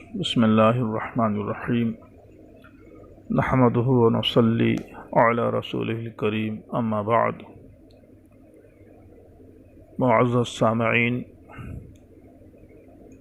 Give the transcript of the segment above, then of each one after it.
بسم اللہ الرحمن الرحیم نحمدہ ونصلی علی رسولہ الکریم اما بعد۔ معزز سامعین،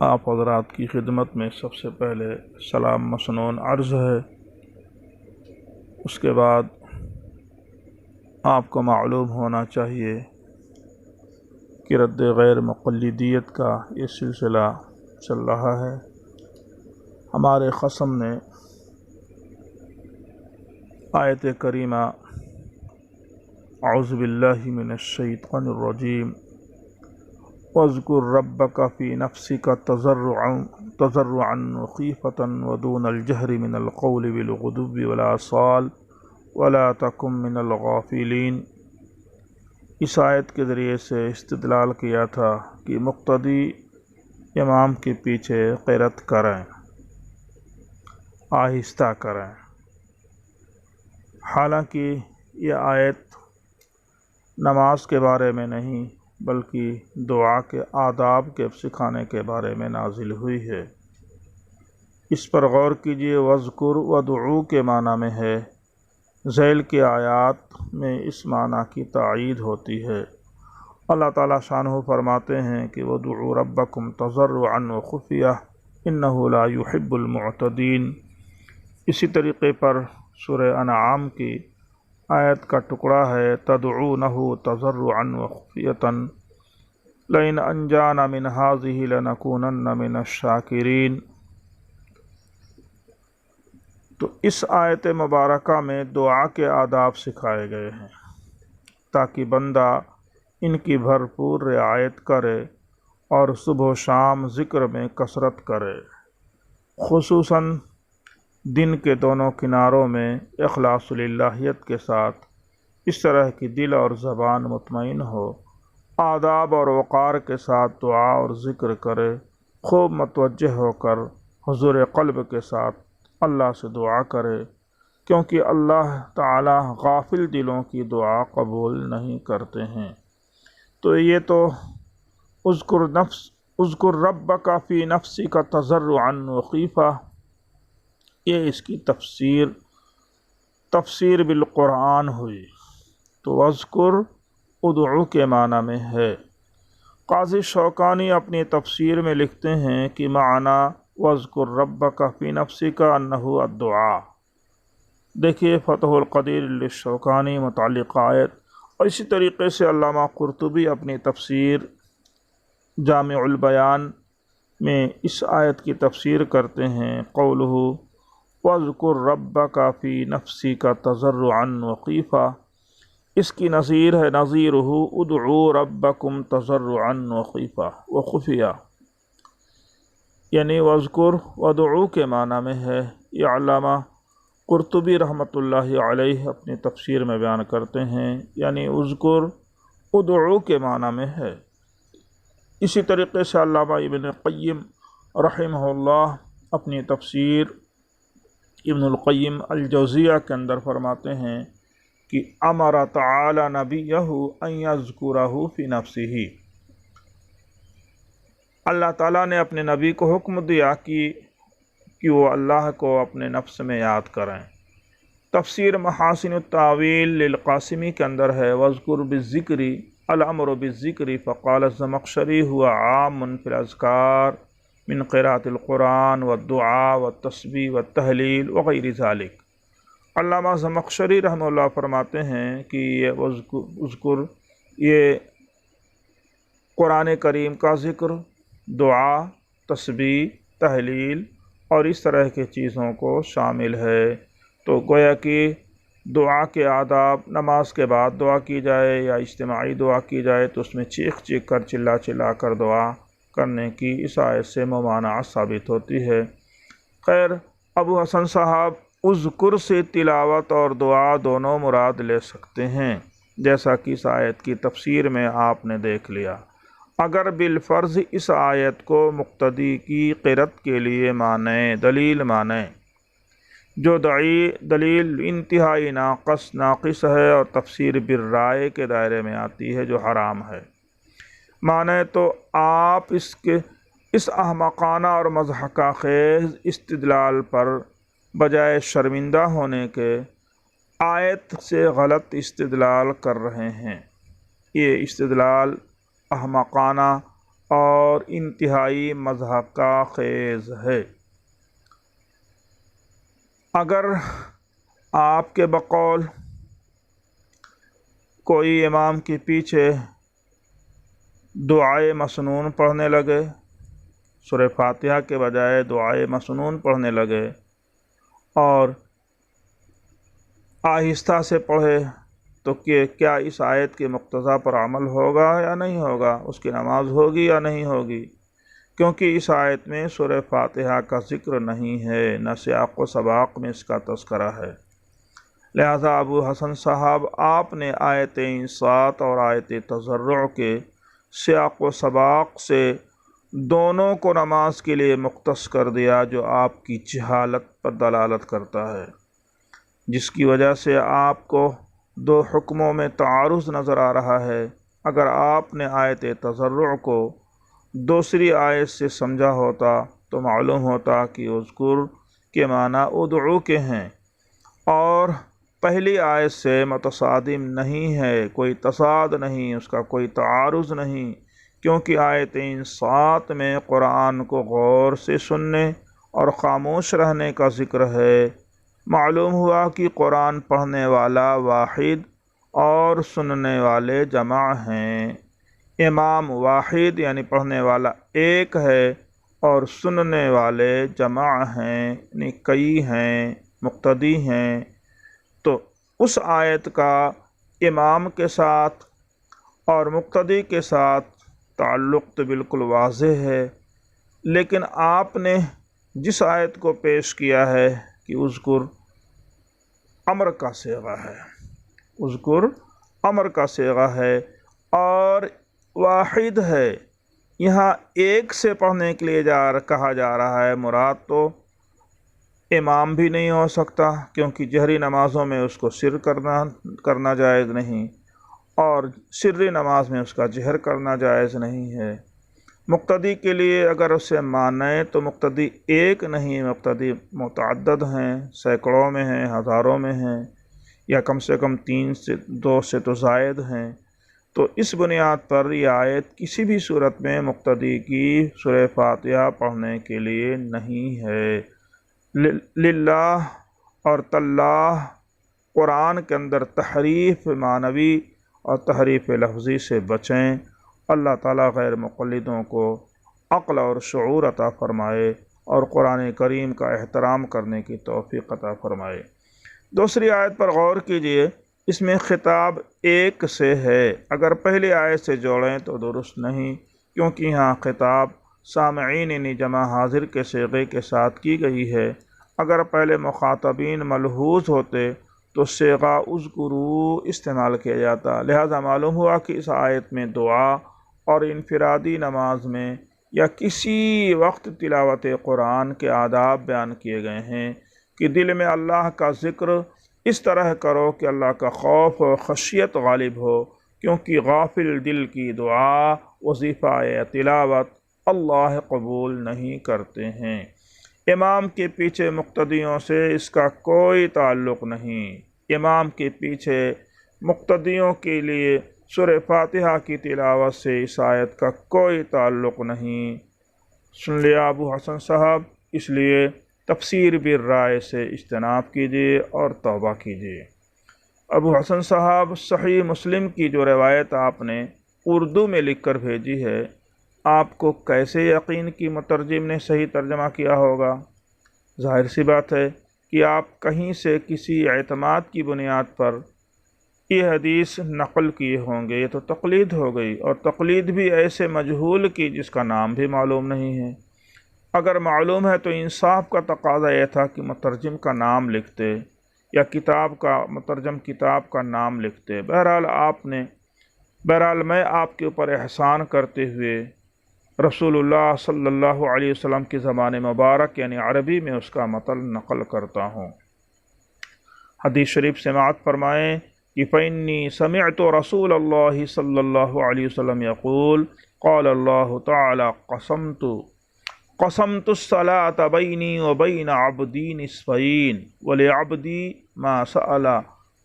آپ حضرات کی خدمت میں سب سے پہلے سلام مسنون عرض ہے۔ اس کے بعد آپ کو معلوم ہونا چاہیے کہ رد غیر مقلدیت کا یہ سلسلہ چل رہا ہے۔ ہمارے قسم نے آیت کریمہ اعوذ باللہ من الشیطان الرجیم واذکر ربک فی نفسک تضرعا وخیفۃ ودون الجہر من القول بالغدو والآصال ولا تکن من الغافلین۔ اس آیت کے ذریعے سے استدلال کیا تھا کہ مقتدی امام کے پیچھے قرأت کریں، آہستہ کریں۔ حالانکہ یہ آیت نماز کے بارے میں نہیں بلکہ دعا کے آداب کے سکھانے کے بارے میں نازل ہوئی ہے۔ اس پر غور کیجیے۔ وذکر ودعو کے معنی میں ہے۔ ذیل کی آیات میں اس معنی کی تائید ہوتی ہے۔ اللہ تعالیٰ شانہ فرماتے ہیں کہ وَادْعُوا رَبَّكُمْ تَضَرُّعًا وَخُفْيَةً إِنَّهُ لَا يُحِبُّ الْمُعْتَدِينَ۔ اسی طریقے پر سورہ انعام کی آیت کا ٹکڑا ہے تَدْعُونَهُ تَضَرُّعًا وَخُفْيَةً لَئِنْ أَنْجَانَا مِنْ هَٰذِهِ لَنَكُونَنَّ مِنَ الشَّاكِرِينَ۔ تو اس آیت مبارکہ میں دعا کے آداب سکھائے گئے ہیں تاکہ بندہ ان کی بھرپور رعایت کرے اور صبح و شام ذکر میں کثرت کرے، خصوصاً دن کے دونوں کناروں میں اخلاص الہیت کے ساتھ، اس طرح کی دل اور زبان مطمئن ہو، آداب اور وقار کے ساتھ دعا اور ذکر کرے، خوب متوجہ ہو کر حضور قلب کے ساتھ اللہ سے دعا کرے، کیونکہ اللہ تعالی غافل دلوں کی دعا قبول نہیں کرتے ہیں۔ تو یہ تو اذکر ربک فی نفسک تضرعا وخیفہ، یہ اس کی تفسیر بالقرآن ہوئی۔ تو اذکر ادعو کے معنی میں ہے۔ قاضی شوکانی اپنی تفسیر میں لکھتے ہیں کہ معنی واذکر ربک فی نفسک انہ الدعاء۔ دیکھیے فتح القدیر للشوکانی متعلق آیت، اور اسی طریقے سے علامہ قرطبی اپنی تفسیر جامع البیان میں اس آیت کی تفسیر کرتے ہیں قولہ وَاذْكُرْ رَبَّكَ فِي نَفْسِكَ تَضَرُّعًا وَخِيفَةً، اس کی نظیرہ ادعوا ربکم تضرعا وخفیہ، یعنی وَاذْكُرْ وَادْعُو کے معنی میں ہے۔ یہ علامہ قرطبی رحمۃ اللہ علیہ اپنی تفسیر میں بیان کرتے ہیں، یعنی اذکر ادعو کے معنی میں ہے۔ اسی طریقے سے علامہ ابن قیم رحمہ اللہ اپنی تفسیر ابن القیم الجوزیہ کے اندر فرماتے ہیں کہ امر تعالی نبیہ ان یذکرہ فی نفسہ، اللہ تعالیٰ نے اپنے نبی کو حکم دیا کہ وہ اللہ کو اپنے نفس میں یاد کریں۔ تفسیر محاسن التاویل للقاسمی کے اندر ہے وَاذْكُرْ بِالذِّكْرِ الامر بالذکر فقال الزمخشری هو عام فی الاذکار من قراءۃ القرآن والدعاء والتسبیح والتہلیل وغیر ذالک۔ علامہ زمخشری رحمہ اللہ فرماتے ہیں کہ یہ اذکر یہ قرآن کریم کا ذکر، دعا، تسبیح، تہلیل اور اس طرح کی چیزوں کو شامل ہے۔ تو گویا کہ دعا کے آداب، نماز کے بعد دعا کی جائے یا اجتماعی دعا کی جائے تو اس میں چیخ چیخ کر چلا چلا کر دعا کرنے کی اس آیت سے ممانعت ثابت ہوتی ہے۔ خیر، ابو حسن صاحب اذکر سے تلاوت اور دعا دونوں مراد لے سکتے ہیں، جیسا کہ اس آیت کی تفسیر میں آپ نے دیکھ لیا۔ اگر بالفرض اس آیت کو مقتدی کی قرأت کے لیے مانیں، دلیل مانیں، جو دلیل انتہائی ناقص ہے اور تفسیر بالرائے کے دائرے میں آتی ہے جو حرام ہے، مانے تو اس احمقانہ اور مضحکہ خیز استدلال پر بجائے شرمندہ ہونے کے آیت سے غلط استدلال کر رہے ہیں۔ یہ استدلال احمقانہ اور انتہائی مضحکہ خیز ہے۔ اگر آپ کے بقول کوئی امام کے پیچھے دعائے مسنون پڑھنے لگے، سورہ فاتحہ کے بجائے دعائے مسنون پڑھنے لگے اور آہستہ سے پڑھے، تو کیا اس آیت کے مقتضا پر عمل ہوگا یا نہیں ہوگا؟ اس کی نماز ہوگی یا نہیں ہوگی؟ کیونکہ اس آیت میں سورہ فاتحہ کا ذکر نہیں ہے، نہ سیاق و سباق میں اس کا تذکرہ ہے۔ لہذا ابو حسن صاحب آپ نے آیت انصات اور آیت تضرع کے سیاق و سباق سے دونوں کو نماز کے لیے مختص کر دیا، جو آپ کی جہالت پر دلالت کرتا ہے، جس کی وجہ سے آپ کو دو حکموں میں تعارض نظر آ رہا ہے۔ اگر آپ نے آیت تضرع کو دوسری آیت سے سمجھا ہوتا تو معلوم ہوتا کہ اذکر کے معنی ادعو کے ہیں اور پہلی آیت سے متصادم نہیں ہے، کوئی تصاد نہیں، اس کا کوئی تعارض نہیں، کیونکہ آیت انصات میں قرآن کو غور سے سننے اور خاموش رہنے کا ذکر ہے۔ معلوم ہوا کہ قرآن پڑھنے والا واحد اور سننے والے جمع ہیں۔ امام واحد یعنی پڑھنے والا ایک ہے اور سننے والے جمع ہیں، یعنی کئی ہیں، مقتدی ہیں۔ تو اس آیت کا امام کے ساتھ اور مقتدی کے ساتھ تعلق تو بالکل واضح ہے، لیکن آپ نے جس آیت کو پیش کیا ہے کہ اذکر امر کا صیغہ ہے، اذکر امر کا صیغہ ہے اور واحد ہے، یہاں ایک سے پڑھنے کے لیے کہا جا رہا ہے، مراد تو امام بھی نہیں ہو سکتا، کیونکہ جہری نمازوں میں اس کو سر کرنا جائز نہیں اور سری نماز میں اس کا جہر کرنا جائز نہیں ہے۔ مقتدی کے لیے اگر اسے مانیں تو مقتدی ایک نہیں، مقتدی متعدد ہیں، سینکڑوں میں ہیں، ہزاروں میں ہیں، یا کم سے کم 2 سے تو زائد ہیں۔ تو اس بنیاد پر یہ آیت کسی بھی صورت میں مقتدی کی سورہ فاتحہ پڑھنے کے لیے نہیں ہے۔ للہ اور تاللہ قرآن کے اندر تحریف معنوی اور تحریف لفظی سے بچیں۔ اللہ تعالیٰ غیر مقلدوں کو عقل اور شعور عطا فرمائے اور قرآن کریم کا احترام کرنے کی توفیق عطا فرمائے۔ دوسری آیت پر غور کیجئے، اس میں خطاب ایک سے ہے، اگر پہلی آیت سے جوڑیں تو درست نہیں، کیونکہ یہاں خطاب سامعین یعنی جمع حاضر کے صیغے کے ساتھ کی گئی ہے۔ اگر پہلے مخاطبین ملحوظ ہوتے تو صیغہ اذکروا استعمال کیا جاتا۔ لہذا معلوم ہوا کہ اس آیت میں دعا اور انفرادی نماز میں یا کسی وقت تلاوت قرآن کے آداب بیان کیے گئے ہیں کہ دل میں اللہ کا ذکر اس طرح کرو کہ اللہ کا خوف و خشیت غالب ہو، کیونکہ غافل دل کی دعا، وظیفہ یا تلاوت اللہ قبول نہیں کرتے ہیں۔ امام کے پیچھے مقتدیوں سے اس کا کوئی تعلق نہیں۔ امام کے پیچھے مقتدیوں کے لیے سورہ فاتحہ کی تلاوت سے اس آیت کا کوئی تعلق نہیں۔ سن لیا ابو حسن صاحب، اس لیے تفسیر بالرائے سے اجتناب کیجیے اور توبہ کیجیے۔ ابو حسن صاحب، صحیح مسلم کی جو روایت آپ نے اردو میں لکھ کر بھیجی ہے، آپ کو کیسے یقین کہ مترجم نے صحیح ترجمہ کیا ہوگا؟ ظاہر سی بات ہے کہ آپ کہیں سے کسی اعتماد کی بنیاد پر یہ حدیث نقل کیے ہوں گے، یہ تو تقلید ہو گئی، اور تقلید بھی ایسے مجہول کی جس کا نام بھی معلوم نہیں ہے۔ اگر معلوم ہے تو انصاف کا تقاضا یہ تھا کہ مترجم کا نام لکھتے یا مترجم کتاب کا نام لکھتے۔ بہرحال میں آپ کے اوپر احسان کرتے ہوئے رسول اللہ صلی اللہ علیہ وسلم کی زبان مبارک یعنی عربی میں اس کا متن نقل کرتا ہوں۔ حدیث شریف سماعت فرمائیں کہ فَإِنِّي سَمِعْتُ رسول اللہ صلی اللہ علیہ وسلم يقول قال اللہ تعالی قسمت قسمت الصلاة بینی و بین عبدی نصفین ولعبدی ما سأل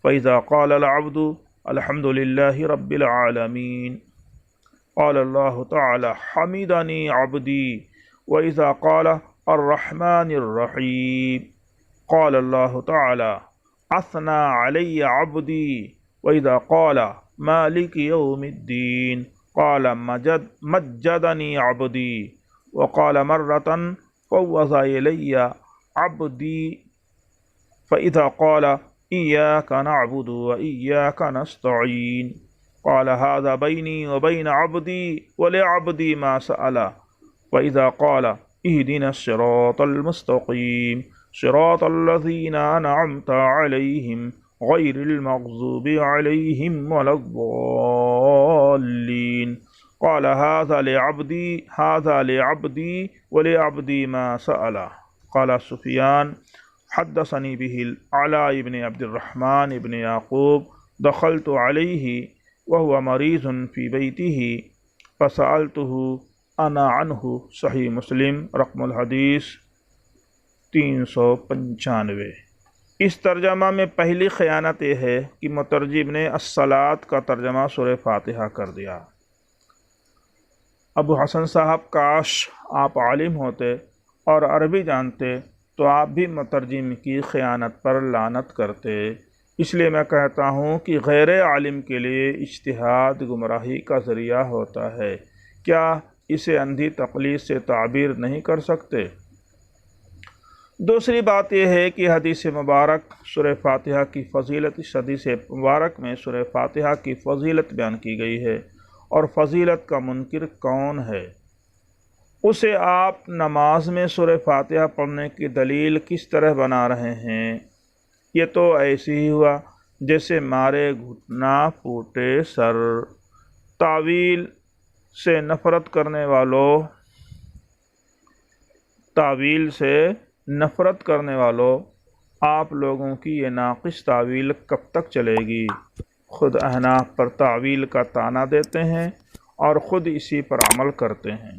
فإذا قال العبد الحمد لله رب العالمين قال الله تعالى حمدني عبدي وإذا قال الرحمن الرحيم قال الله تعالى أثنى علي عبدي وإذا قال مالك يوم الدين قال مجدني عبدي وقال مرة فوض إلي عبدي فإذا قال إياك نعبد وإياك نستعين قال هذا بيني وبين عبدي ولعبدي ما سأل وإذا قال اهدنا الصراط المستقيم صراط الذين أنعمت عليهم غير المغضوب عليهم ولا الضالين قال هذا لعبدي ولعبدي ما سأل قال سفيان حدثني به العلاء بن عبد الرحمن بن يعقوب دخلت عليه وهو مريض في بيته فسألته أنا عنه صحیح مسلم رقم الحدیث 395۔ اس ترجمہ میں پہلی خیانت یہ ہے کہ مترجم نے الصلاۃ کا ترجمہ سورہ فاتحہ کر دیا۔ ابو حسن صاحب، کاش آپ عالم ہوتے اور عربی جانتے تو آپ بھی مترجم کی خیانت پر لعنت کرتے۔ اس لیے میں کہتا ہوں کہ غیر عالم کے لیے اجتہاد گمراہی کا ذریعہ ہوتا ہے، کیا اسے اندھی تقلید سے تعبیر نہیں کر سکتے؟ دوسری بات یہ ہے کہ حدیث مبارک سورہ فاتحہ کی فضیلت، اس حدیث مبارک میں سورہ فاتحہ کی فضیلت بیان کی گئی ہے، اور فضیلت کا منکر کون ہے؟ اسے آپ نماز میں سورہ فاتحہ پڑھنے کی دلیل کس طرح بنا رہے ہیں؟ یہ تو ایسے ہی ہوا جیسے مارے گھٹنا پھوٹے سر۔ تعویل سے نفرت کرنے والوں آپ لوگوں کی یہ ناقص تعویل کب تک چلے گی؟ خود احناف پر تعویل کا طعنہ دیتے ہیں اور خود اسی پر عمل کرتے ہیں۔